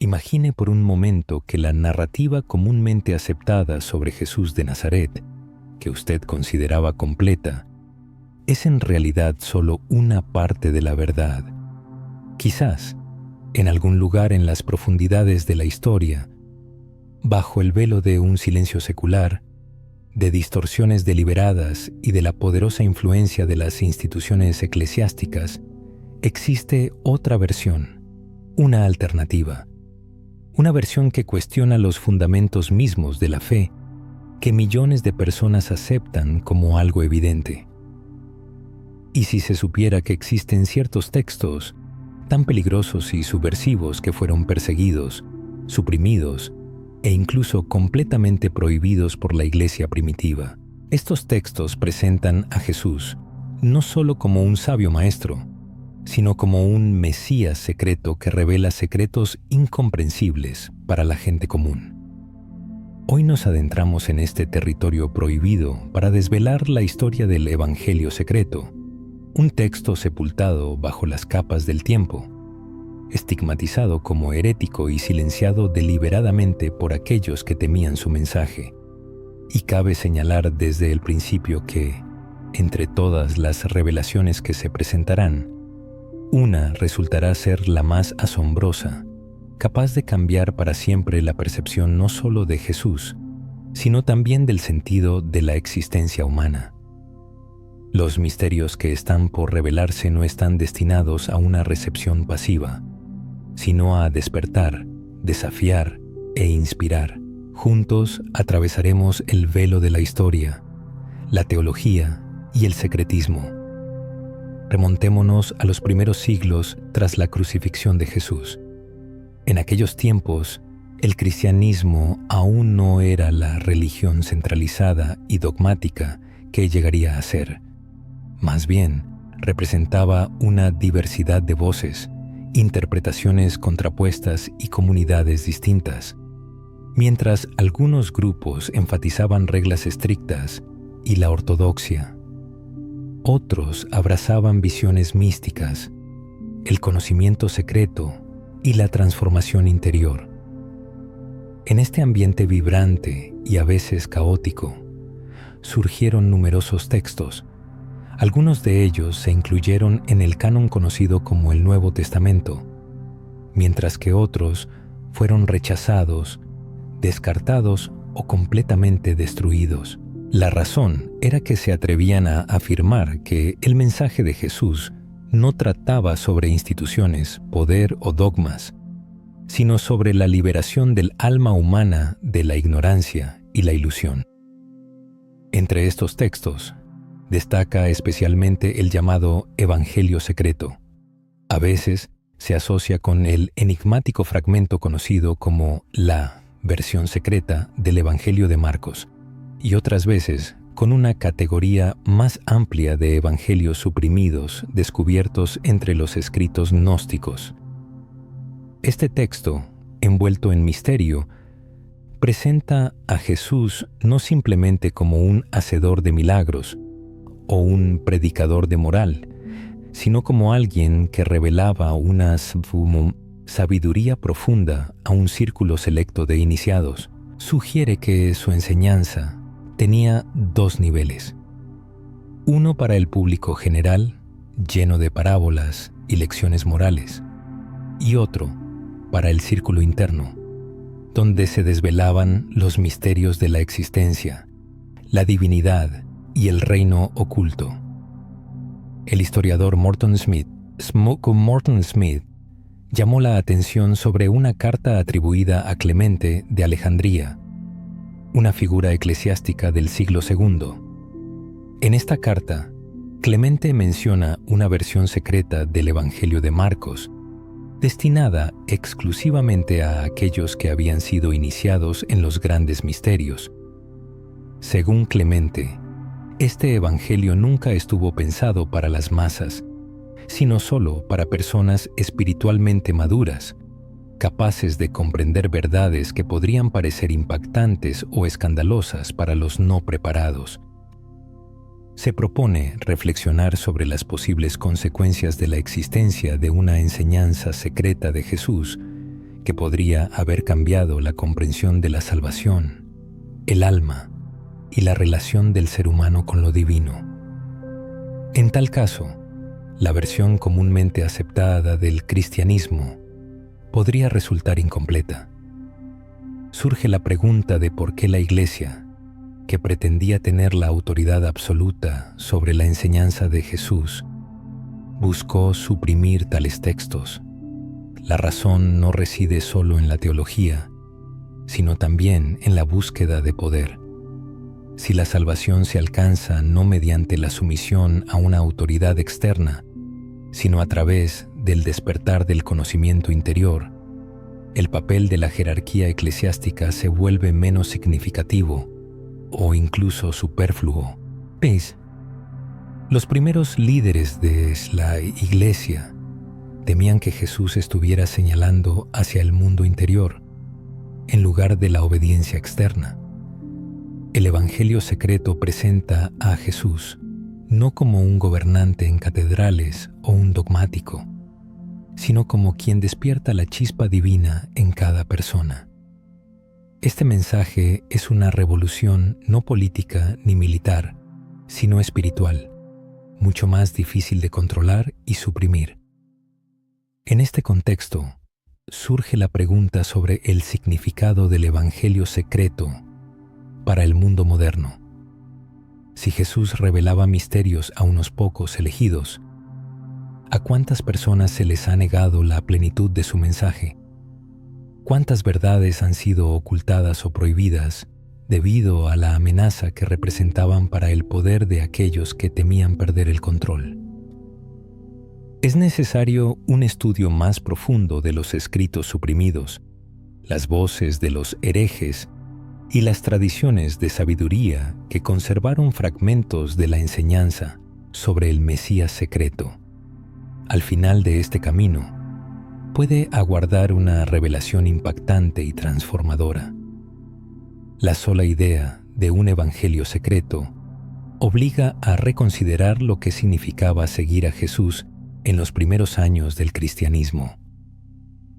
Imagine por un momento que la narrativa comúnmente aceptada sobre Jesús de Nazaret, que usted consideraba completa, es en realidad solo una parte de la verdad. Quizás, en algún lugar en las profundidades de la historia, bajo el velo de un silencio secular, de distorsiones deliberadas y de la poderosa influencia de las instituciones eclesiásticas, existe otra versión, una alternativa, una versión que cuestiona los fundamentos mismos de la fe que millones de personas aceptan como algo evidente. Y si se supiera que existen ciertos textos tan peligrosos y subversivos que fueron perseguidos, suprimidos e incluso completamente prohibidos por la Iglesia primitiva. Estos textos presentan a Jesús no solo como un sabio maestro, sino como un Mesías secreto que revela secretos incomprensibles para la gente común. Hoy nos adentramos en este territorio prohibido para desvelar la historia del Evangelio secreto, un texto sepultado bajo las capas del tiempo, estigmatizado como herético y silenciado deliberadamente por aquellos que temían su mensaje. Y cabe señalar desde el principio que, entre todas las revelaciones que se presentarán, una resultará ser la más asombrosa, capaz de cambiar para siempre la percepción no solo de Jesús, sino también del sentido de la existencia humana. Los misterios que están por revelarse no están destinados a una recepción pasiva, sino a despertar, desafiar e inspirar. Juntos atravesaremos el velo de la historia, la teología y el secretismo. Remontémonos a los primeros siglos tras la crucifixión de Jesús. En aquellos tiempos, el cristianismo aún no era la religión centralizada y dogmática que llegaría a ser. Más bien, representaba una diversidad de voces, interpretaciones contrapuestas y comunidades distintas. Mientras algunos grupos enfatizaban reglas estrictas y la ortodoxia, otros abrazaban visiones místicas, el conocimiento secreto y la transformación interior. En este ambiente vibrante y a veces caótico, surgieron numerosos textos. Algunos de ellos se incluyeron en el canon conocido como el Nuevo Testamento, mientras que otros fueron rechazados, descartados o completamente destruidos. La razón era que se atrevían a afirmar que el mensaje de Jesús no trataba sobre instituciones, poder o dogmas, sino sobre la liberación del alma humana de la ignorancia y la ilusión. Entre estos textos, destaca especialmente el llamado Evangelio secreto. A veces se asocia con el enigmático fragmento conocido como la versión secreta del Evangelio de Marcos, y otras veces con una categoría más amplia de evangelios suprimidos descubiertos entre los escritos gnósticos. Este texto, envuelto en misterio, presenta a Jesús no simplemente como un hacedor de milagros o un predicador de moral, sino como alguien que revelaba una sabiduría profunda a un círculo selecto de iniciados. Sugiere que su enseñanza tenía dos niveles. Uno para el público general, lleno de parábolas y lecciones morales, y otro para el círculo interno, donde se desvelaban los misterios de la existencia, la divinidad y el reino oculto. El historiador Morton Smith llamó la atención sobre una carta atribuida a Clemente de Alejandría, una figura eclesiástica del siglo II. En esta carta, Clemente menciona una versión secreta del Evangelio de Marcos, destinada exclusivamente a aquellos que habían sido iniciados en los grandes misterios. Según Clemente, este evangelio nunca estuvo pensado para las masas, sino solo para personas espiritualmente maduras, capaces de comprender verdades que podrían parecer impactantes o escandalosas para los no preparados. Se propone reflexionar sobre las posibles consecuencias de la existencia de una enseñanza secreta de Jesús que podría haber cambiado la comprensión de la salvación, el alma y la relación del ser humano con lo divino. En tal caso, la versión comúnmente aceptada del cristianismo podría resultar incompleta. Surge la pregunta de por qué la Iglesia, que pretendía tener la autoridad absoluta sobre la enseñanza de Jesús, buscó suprimir tales textos. La razón no reside solo en la teología, sino también en la búsqueda de poder. Si la salvación se alcanza no mediante la sumisión a una autoridad externa, sino a través del despertar del conocimiento interior, el papel de la jerarquía eclesiástica se vuelve menos significativo o incluso superfluo. ¿Veis? Los primeros líderes de la Iglesia temían que Jesús estuviera señalando hacia el mundo interior, en lugar de la obediencia externa. El Evangelio secreto presenta a Jesús no como un gobernante en catedrales o un dogmático, sino como quien despierta la chispa divina en cada persona. Este mensaje es una revolución no política ni militar, sino espiritual, mucho más difícil de controlar y suprimir. En este contexto, surge la pregunta sobre el significado del Evangelio secreto para el mundo moderno. Si Jesús revelaba misterios a unos pocos elegidos, ¿a cuántas personas se les ha negado la plenitud de su mensaje? ¿Cuántas verdades han sido ocultadas o prohibidas debido a la amenaza que representaban para el poder de aquellos que temían perder el control? Es necesario un estudio más profundo de los escritos suprimidos, las voces de los herejes y las tradiciones de sabiduría que conservaron fragmentos de la enseñanza sobre el Mesías secreto. Al final de este camino, puede aguardar una revelación impactante y transformadora. La sola idea de un evangelio secreto obliga a reconsiderar lo que significaba seguir a Jesús en los primeros años del cristianismo.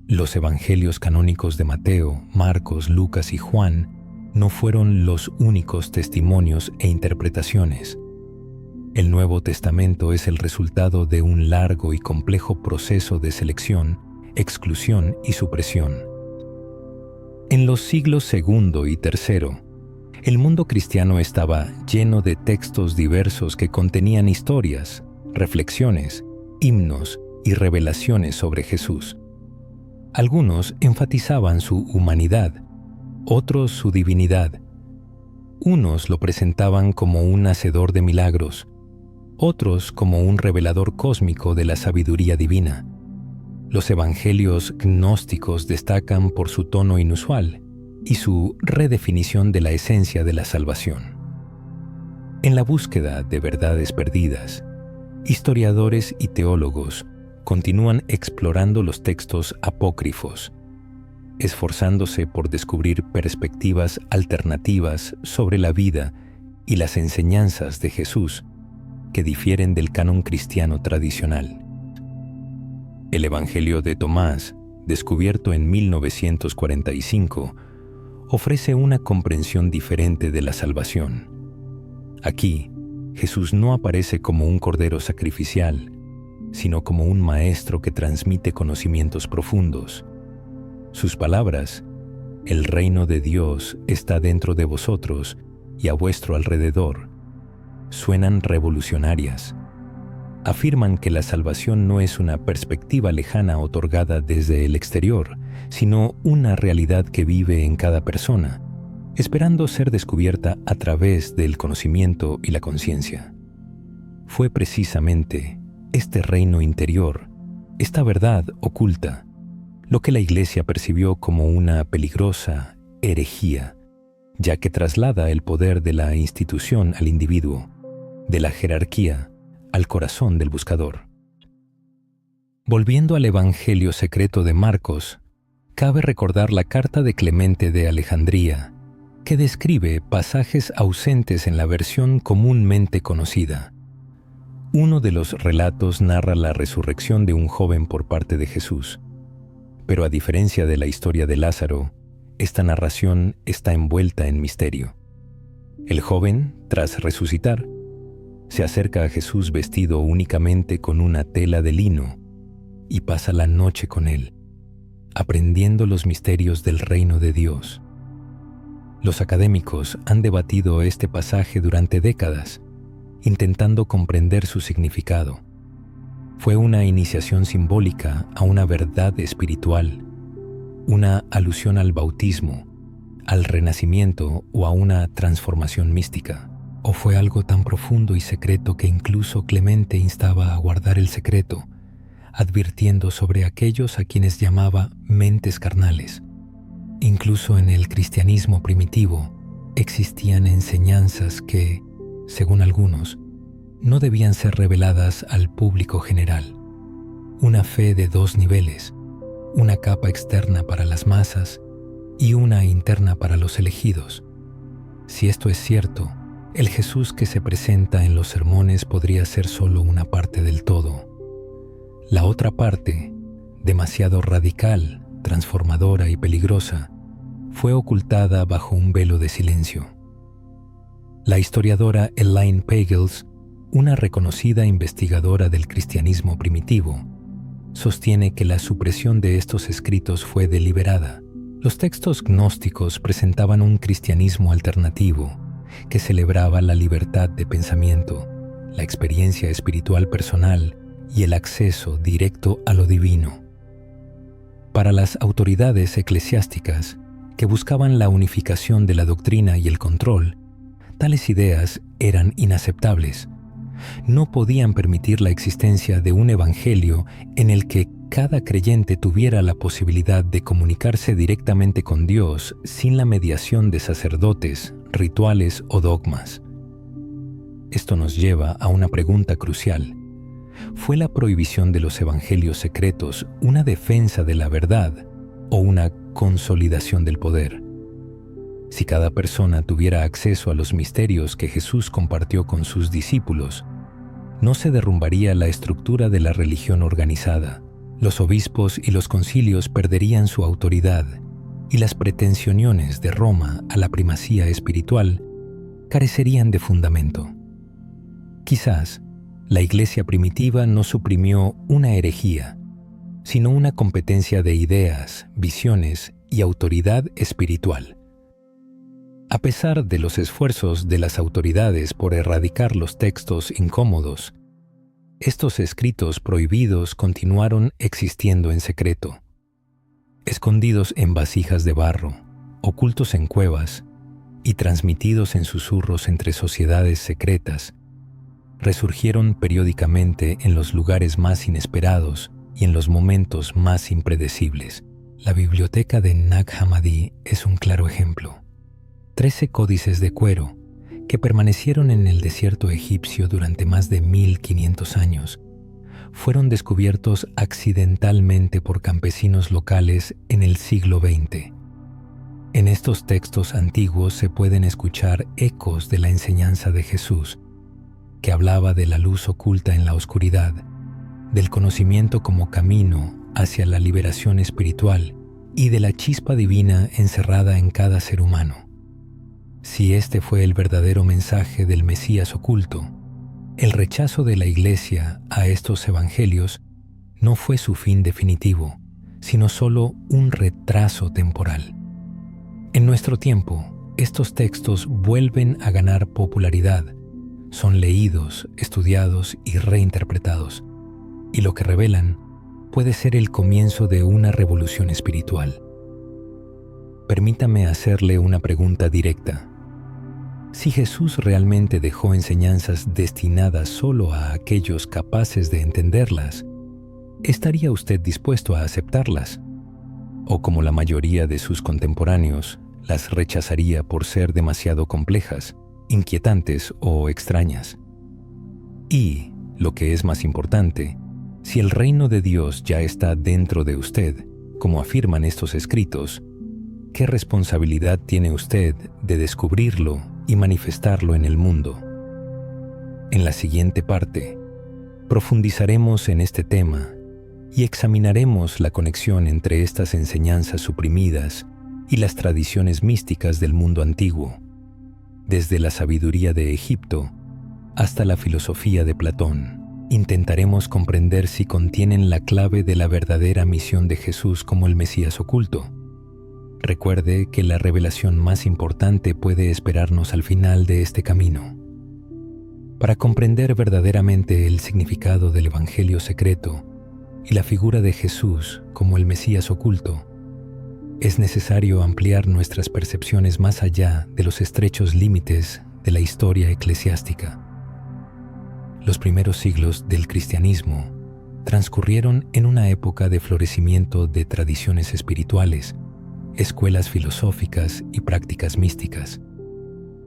Los evangelios canónicos de Mateo, Marcos, Lucas y Juan no fueron los únicos testimonios e interpretaciones. El Nuevo Testamento es el resultado de un largo y complejo proceso de selección, exclusión y supresión. En los siglos II y III, el mundo cristiano estaba lleno de textos diversos que contenían historias, reflexiones, himnos y revelaciones sobre Jesús. Algunos enfatizaban su humanidad, otros su divinidad. Unos lo presentaban como un hacedor de milagros, otros como un revelador cósmico de la sabiduría divina. Los evangelios gnósticos destacan por su tono inusual y su redefinición de la esencia de la salvación. En la búsqueda de verdades perdidas, historiadores y teólogos continúan explorando los textos apócrifos, esforzándose por descubrir perspectivas alternativas sobre la vida y las enseñanzas de Jesús que difieren del canon cristiano tradicional. El Evangelio de Tomás, descubierto en 1945, ofrece una comprensión diferente de la salvación. Aquí, Jesús no aparece como un cordero sacrificial, sino como un maestro que transmite conocimientos profundos. Sus palabras, "El reino de Dios está dentro de vosotros y a vuestro alrededor", suenan revolucionarias. Afirman que la salvación no es una perspectiva lejana otorgada desde el exterior, sino una realidad que vive en cada persona, esperando ser descubierta a través del conocimiento y la conciencia. Fue precisamente este reino interior, esta verdad oculta, lo que la Iglesia percibió como una peligrosa herejía, ya que traslada el poder de la institución al individuo, de la jerarquía al corazón del buscador. Volviendo al Evangelio secreto de Marcos, cabe recordar la carta de Clemente de Alejandría, que describe pasajes ausentes en la versión comúnmente conocida. Uno de los relatos narra la resurrección de un joven por parte de Jesús, Pero a diferencia de la historia de Lázaro, esta narración está envuelta en misterio. El joven, tras resucitar, se acerca a Jesús vestido únicamente con una tela de lino y pasa la noche con él, aprendiendo los misterios del reino de Dios. Los académicos han debatido este pasaje durante décadas, intentando comprender su significado. Fue una iniciación simbólica a una verdad espiritual, una alusión al bautismo, al renacimiento o a una transformación mística. ¿O fue algo tan profundo y secreto que incluso Clemente instaba a guardar el secreto, advirtiendo sobre aquellos a quienes llamaba mentes carnales? Incluso en el cristianismo primitivo existían enseñanzas que, según algunos, no debían ser reveladas al público general. Una fe de dos niveles, una capa externa para las masas y una interna para los elegidos. Si esto es cierto, el Jesús que se presenta en los sermones podría ser solo una parte del todo. La otra parte, demasiado radical, transformadora y peligrosa, fue ocultada bajo un velo de silencio. La historiadora Elaine Pagels, una reconocida investigadora del cristianismo primitivo, sostiene que la supresión de estos escritos fue deliberada. Los textos gnósticos presentaban un cristianismo alternativo que celebraba la libertad de pensamiento, la experiencia espiritual personal y el acceso directo a lo divino. Para las autoridades eclesiásticas, que buscaban la unificación de la doctrina y el control, tales ideas eran inaceptables. No podían permitir la existencia de un evangelio en el que cada creyente tuviera la posibilidad de comunicarse directamente con Dios sin la mediación de sacerdotes, rituales o dogmas. Esto nos lleva a una pregunta crucial. ¿Fue la prohibición de los evangelios secretos una defensa de la verdad o una consolidación del poder? Si cada persona tuviera acceso a los misterios que Jesús compartió con sus discípulos, no se derrumbaría la estructura de la religión organizada. Los obispos y los concilios perderían su autoridad y las pretensiones de Roma a la primacía espiritual carecerían de fundamento. Quizás la Iglesia primitiva no suprimió una herejía, sino una competencia de ideas, visiones y autoridad espiritual. A pesar de los esfuerzos de las autoridades por erradicar los textos incómodos, estos escritos prohibidos continuaron existiendo en secreto, escondidos en vasijas de barro, ocultos en cuevas y transmitidos en susurros entre sociedades secretas. Resurgieron periódicamente en los lugares más inesperados y en los momentos más impredecibles. La biblioteca de Nag Hammadi es un claro ejemplo. 13 códices de cuero que permanecieron en el desierto egipcio durante más de 1500 años, fueron descubiertos accidentalmente por campesinos locales en el siglo XX. En estos textos antiguos se pueden escuchar ecos de la enseñanza de Jesús, que hablaba de la luz oculta en la oscuridad, del conocimiento como camino hacia la liberación espiritual y de la chispa divina encerrada en cada ser humano. Si este fue el verdadero mensaje del Mesías oculto, el rechazo de la Iglesia a estos evangelios no fue su fin definitivo, sino solo un retraso temporal. En nuestro tiempo, estos textos vuelven a ganar popularidad, son leídos, estudiados y reinterpretados, y lo que revelan puede ser el comienzo de una revolución espiritual. Permítame hacerle una pregunta directa. Si Jesús realmente dejó enseñanzas destinadas solo a aquellos capaces de entenderlas, ¿estaría usted dispuesto a aceptarlas? ¿O como la mayoría de sus contemporáneos, las rechazaría por ser demasiado complejas, inquietantes o extrañas? Y, lo que es más importante, si el reino de Dios ya está dentro de usted, como afirman estos escritos, ¿qué responsabilidad tiene usted de descubrirlo y manifestarlo en el mundo? En la siguiente parte, profundizaremos en este tema y examinaremos la conexión entre estas enseñanzas suprimidas y las tradiciones místicas del mundo antiguo, desde la sabiduría de Egipto hasta la filosofía de Platón. Intentaremos comprender si contienen la clave de la verdadera misión de Jesús como el Mesías oculto. Recuerde que la revelación más importante puede esperarnos al final de este camino. Para comprender verdaderamente el significado del Evangelio secreto y la figura de Jesús como el Mesías oculto, es necesario ampliar nuestras percepciones más allá de los estrechos límites de la historia eclesiástica. Los primeros siglos del cristianismo transcurrieron en una época de florecimiento de tradiciones espirituales, escuelas filosóficas y prácticas místicas.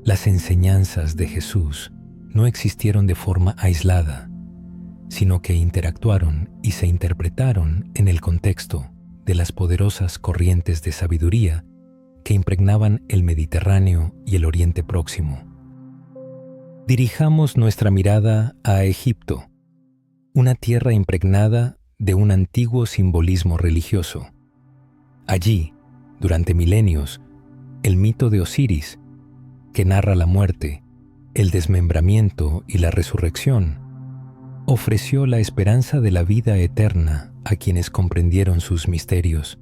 Las enseñanzas de Jesús no existieron de forma aislada, sino que interactuaron y se interpretaron en el contexto de las poderosas corrientes de sabiduría que impregnaban el Mediterráneo y el Oriente Próximo. Dirijamos nuestra mirada a Egipto, una tierra impregnada de un antiguo simbolismo religioso. Allí, durante milenios, el mito de Osiris, que narra la muerte, el desmembramiento y la resurrección, ofreció la esperanza de la vida eterna a quienes comprendieron sus misterios.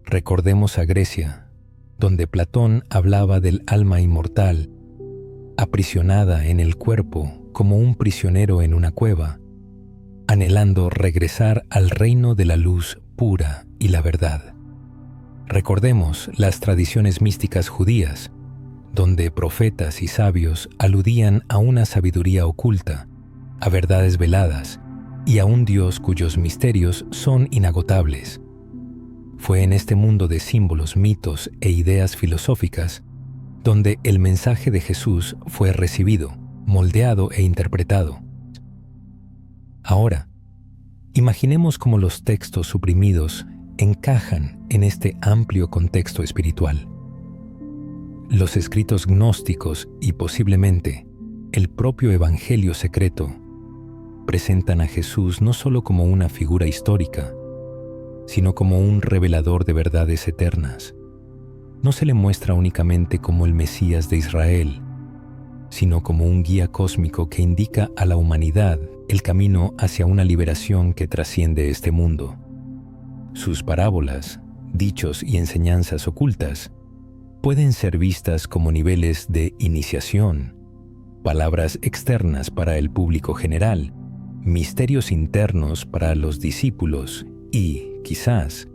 Recordemos a Grecia, donde Platón hablaba del alma inmortal, aprisionada en el cuerpo como un prisionero en una cueva, anhelando regresar al reino de la luz pura y la verdad. Recordemos las tradiciones místicas judías, donde profetas y sabios aludían a una sabiduría oculta, a verdades veladas y a un Dios cuyos misterios son inagotables. Fue en este mundo de símbolos, mitos e ideas filosóficas donde el mensaje de Jesús fue recibido, moldeado e interpretado. Ahora, imaginemos cómo los textos suprimidos encajan en este amplio contexto espiritual. Los escritos gnósticos y posiblemente el propio Evangelio secreto presentan a Jesús no solo como una figura histórica, sino como un revelador de verdades eternas. No se le muestra únicamente como el Mesías de Israel, sino como un guía cósmico que indica a la humanidad el camino hacia una liberación que trasciende este mundo. Sus parábolas, dichos y enseñanzas ocultas pueden ser vistas como niveles de iniciación, palabras externas para el público general, misterios internos para los discípulos y, quizás,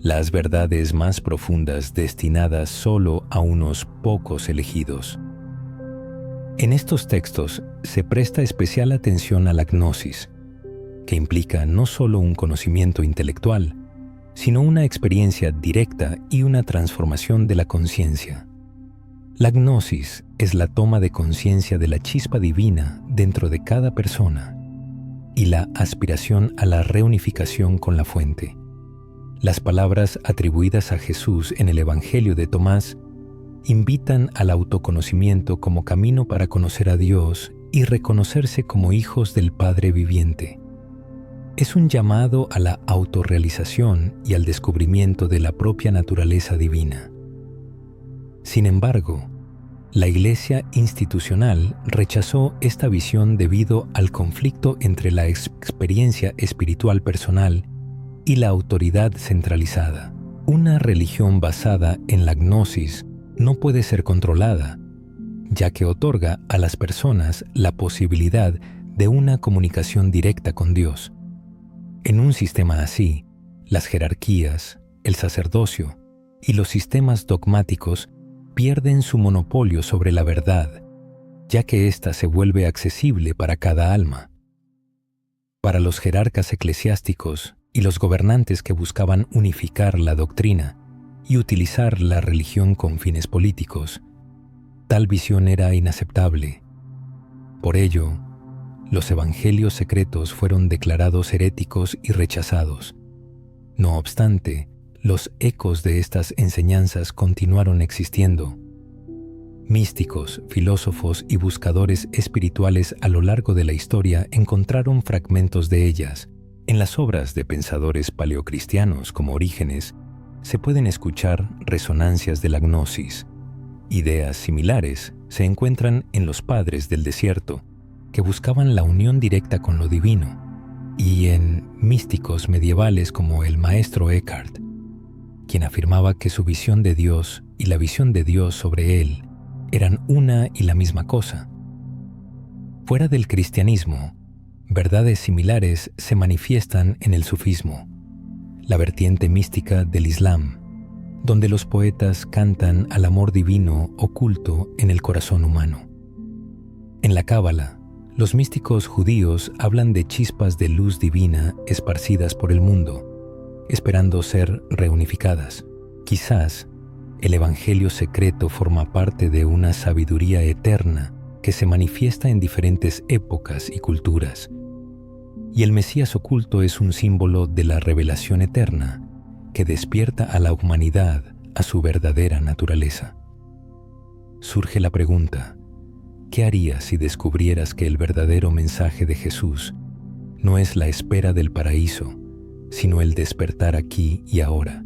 las verdades más profundas destinadas solo a unos pocos elegidos. En estos textos se presta especial atención a la gnosis, que implica no solo un conocimiento intelectual, sino una experiencia directa y una transformación de la conciencia. La gnosis es la toma de conciencia de la chispa divina dentro de cada persona y la aspiración a la reunificación con la fuente. Las palabras atribuidas a Jesús en el Evangelio de Tomás invitan al autoconocimiento como camino para conocer a Dios y reconocerse como hijos del Padre viviente. Es un llamado a la autorrealización y al descubrimiento de la propia naturaleza divina. Sin embargo, la Iglesia institucional rechazó esta visión debido al conflicto entre la experiencia espiritual personal y la autoridad centralizada. Una religión basada en la gnosis no puede ser controlada, ya que otorga a las personas la posibilidad de una comunicación directa con Dios. En un sistema así, las jerarquías, el sacerdocio y los sistemas dogmáticos pierden su monopolio sobre la verdad, ya que ésta se vuelve accesible para cada alma. Para los jerarcas eclesiásticos y los gobernantes que buscaban unificar la doctrina y utilizar la religión con fines políticos, tal visión era inaceptable. Por ello, los evangelios secretos fueron declarados heréticos y rechazados. No obstante, los ecos de estas enseñanzas continuaron existiendo. Místicos, filósofos y buscadores espirituales a lo largo de la historia encontraron fragmentos de ellas, En las obras de pensadores paleocristianos como Orígenes se pueden escuchar resonancias de la gnosis. Ideas similares se encuentran en los padres del desierto, que buscaban la unión directa con lo divino, y en místicos medievales como el maestro Eckhart, quien afirmaba que su visión de Dios y la visión de Dios sobre él eran una y la misma cosa. Fuera del cristianismo, verdades similares se manifiestan en el sufismo, la vertiente mística del Islam, donde los poetas cantan al amor divino oculto en el corazón humano. En la Cábala, los místicos judíos hablan de chispas de luz divina esparcidas por el mundo, esperando ser reunificadas. Quizás el Evangelio secreto forma parte de una sabiduría eterna que se manifiesta en diferentes épocas y culturas. Y el Mesías oculto es un símbolo de la revelación eterna que despierta a la humanidad a su verdadera naturaleza. Surge la pregunta: ¿qué harías si descubrieras que el verdadero mensaje de Jesús no es la espera del paraíso, sino el despertar aquí y ahora?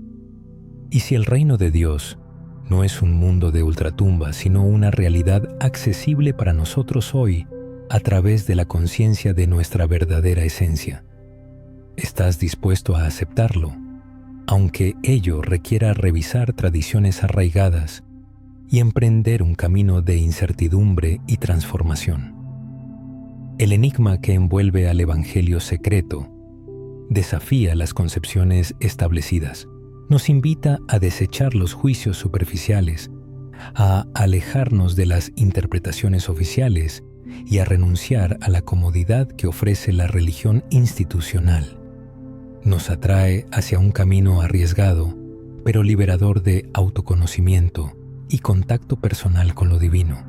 ¿Y si el reino de Dios no es un mundo de ultratumba, sino una realidad accesible para nosotros hoy a través de la conciencia de nuestra verdadera esencia? ¿Estás dispuesto a aceptarlo, aunque ello requiera revisar tradiciones arraigadas y emprender un camino de incertidumbre y transformación? El enigma que envuelve al Evangelio secreto desafía las concepciones establecidas, nos invita a desechar los juicios superficiales, a alejarnos de las interpretaciones oficiales y a renunciar a la comodidad que ofrece la religión institucional. Nos atrae hacia un camino arriesgado, pero liberador de autoconocimiento y contacto personal con lo divino.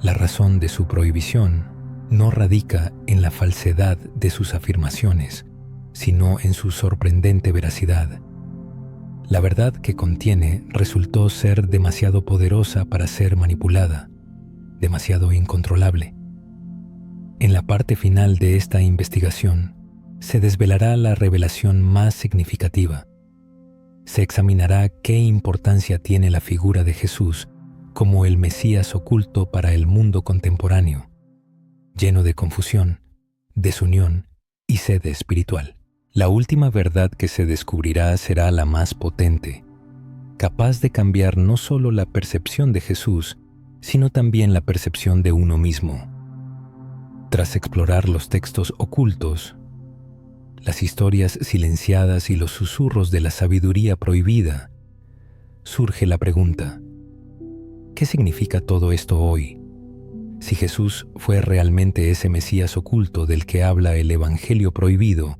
La razón de su prohibición no radica en la falsedad de sus afirmaciones, sino en su sorprendente veracidad. La verdad que contiene resultó ser demasiado poderosa para ser manipulada, demasiado incontrolable. En la parte final de esta investigación, se desvelará la revelación más significativa. Se examinará qué importancia tiene la figura de Jesús como el Mesías oculto para el mundo contemporáneo, lleno de confusión, desunión y sed espiritual. La última verdad que se descubrirá será la más potente, capaz de cambiar no solo la percepción de Jesús, sino también la percepción de uno mismo. Tras explorar los textos ocultos, las historias silenciadas y los susurros de la sabiduría prohibida, surge la pregunta: ¿qué significa todo esto hoy? Si Jesús fue realmente ese Mesías oculto del que habla el Evangelio prohibido,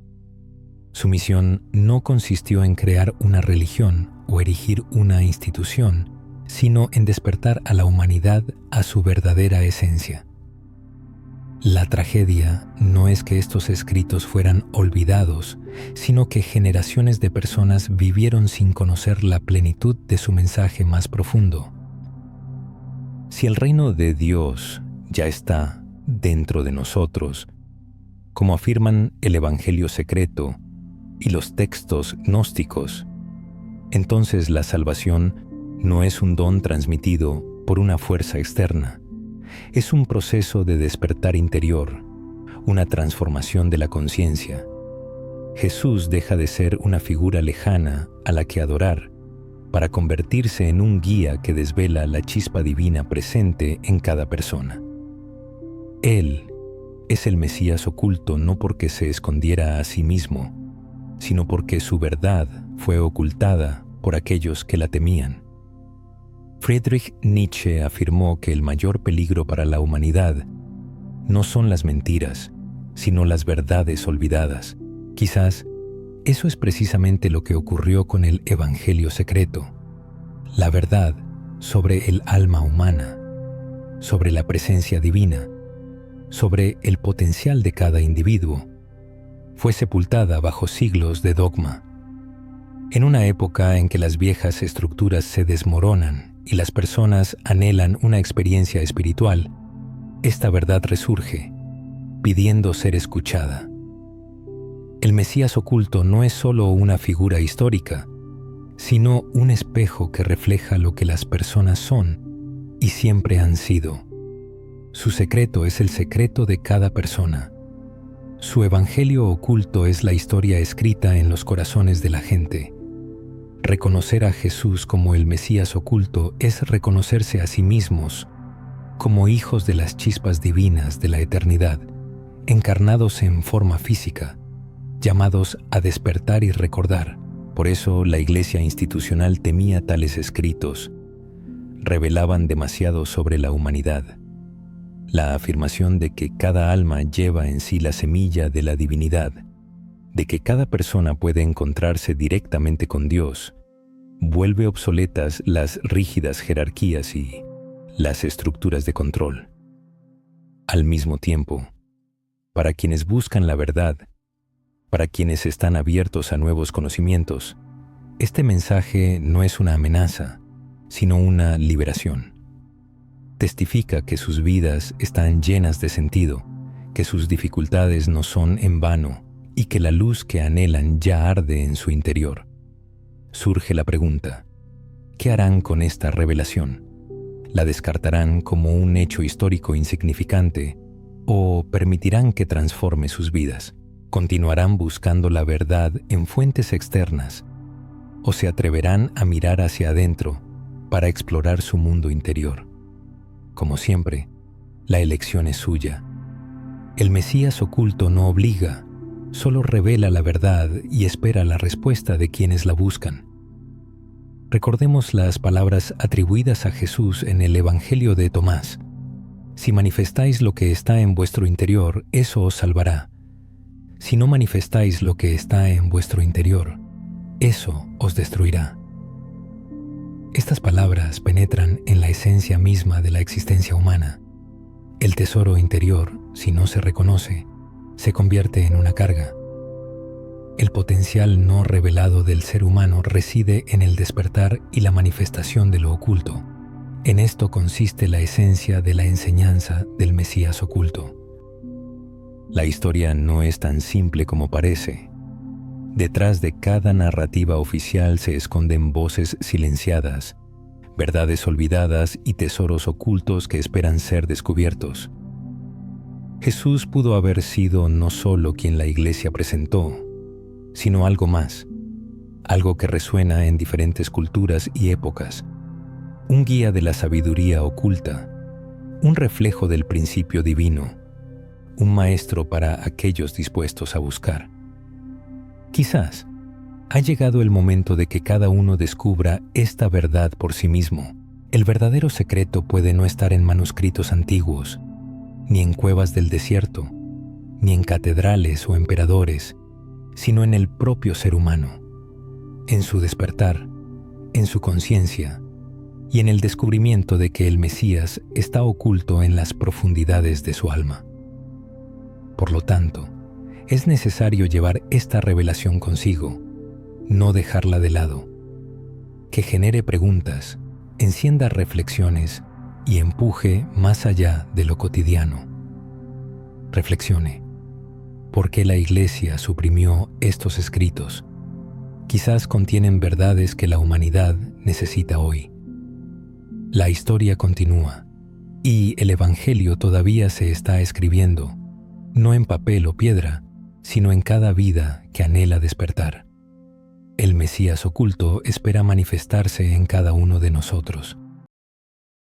su misión no consistió en crear una religión o erigir una institución, sino en despertar a la humanidad a su verdadera esencia. La tragedia no es que estos escritos fueran olvidados, sino que generaciones de personas vivieron sin conocer la plenitud de su mensaje más profundo. Si el reino de Dios ya está dentro de nosotros, como afirman el Evangelio secreto y los textos gnósticos, entonces la salvación no es un don transmitido por una fuerza externa. Es un proceso de despertar interior, una transformación de la conciencia. Jesús deja de ser una figura lejana a la que adorar para convertirse en un guía que desvela la chispa divina presente en cada persona. Él es el Mesías oculto no porque se escondiera a sí mismo, sino porque su verdad fue ocultada por aquellos que la temían. Friedrich Nietzsche afirmó que el mayor peligro para la humanidad no son las mentiras, sino las verdades olvidadas. Quizás eso es precisamente lo que ocurrió con el Evangelio secreto. La verdad sobre el alma humana, sobre la presencia divina, sobre el potencial de cada individuo, fue sepultada bajo siglos de dogma. En una época en que las viejas estructuras se desmoronan y las personas anhelan una experiencia espiritual, esta verdad resurge, pidiendo ser escuchada. El Mesías oculto no es solo una figura histórica, sino un espejo que refleja lo que las personas son y siempre han sido. Su secreto es el secreto de cada persona. Su evangelio oculto es la historia escrita en los corazones de la gente. Reconocer a Jesús como el Mesías oculto es reconocerse a sí mismos como hijos de las chispas divinas de la eternidad, encarnados en forma física, llamados a despertar y recordar. Por eso la Iglesia institucional temía tales escritos. Revelaban demasiado sobre la humanidad. La afirmación de que cada alma lleva en sí la semilla de la divinidad, de que cada persona puede encontrarse directamente con Dios, vuelve obsoletas las rígidas jerarquías y las estructuras de control. Al mismo tiempo, para quienes buscan la verdad, para quienes están abiertos a nuevos conocimientos, este mensaje no es una amenaza, sino una liberación. Testifica que sus vidas están llenas de sentido, que sus dificultades no son en vano y que la luz que anhelan ya arde en su interior. Surge la pregunta: ¿qué harán con esta revelación? ¿La descartarán como un hecho histórico insignificante o permitirán que transforme sus vidas? ¿Continuarán buscando la verdad en fuentes externas o se atreverán a mirar hacia adentro para explorar su mundo interior? Como siempre, la elección es suya. El Mesías oculto no obliga, solo revela la verdad y espera la respuesta de quienes la buscan. Recordemos las palabras atribuidas a Jesús en el Evangelio de Tomás: si manifestáis lo que está en vuestro interior, eso os salvará. Si no manifestáis lo que está en vuestro interior, eso os destruirá. Estas palabras penetran en la esencia misma de la existencia humana. El tesoro interior, si no se reconoce, se convierte en una carga. El potencial no revelado del ser humano reside en el despertar y la manifestación de lo oculto. En esto consiste la esencia de la enseñanza del Mesías oculto. La historia no es tan simple como parece. Detrás de cada narrativa oficial se esconden voces silenciadas, verdades olvidadas y tesoros ocultos que esperan ser descubiertos. Jesús pudo haber sido no solo quien la Iglesia presentó, sino algo más, algo que resuena en diferentes culturas y épocas, un guía de la sabiduría oculta, un reflejo del principio divino, un maestro para aquellos dispuestos a buscar. Quizás ha llegado el momento de que cada uno descubra esta verdad por sí mismo. El verdadero secreto puede no estar en manuscritos antiguos, ni en cuevas del desierto, ni en catedrales o emperadores, sino en el propio ser humano, en su despertar, en su conciencia y en el descubrimiento de que el Mesías está oculto en las profundidades de su alma. Por lo tanto, es necesario llevar esta revelación consigo, no dejarla de lado, que genere preguntas, encienda reflexiones y empuje más allá de lo cotidiano. Reflexione. ¿Por qué la Iglesia suprimió estos escritos? Quizás contienen verdades que la humanidad necesita hoy. La historia continúa y el Evangelio todavía se está escribiendo, no en papel o piedra, sino en cada vida que anhela despertar. El Mesías oculto espera manifestarse en cada uno de nosotros.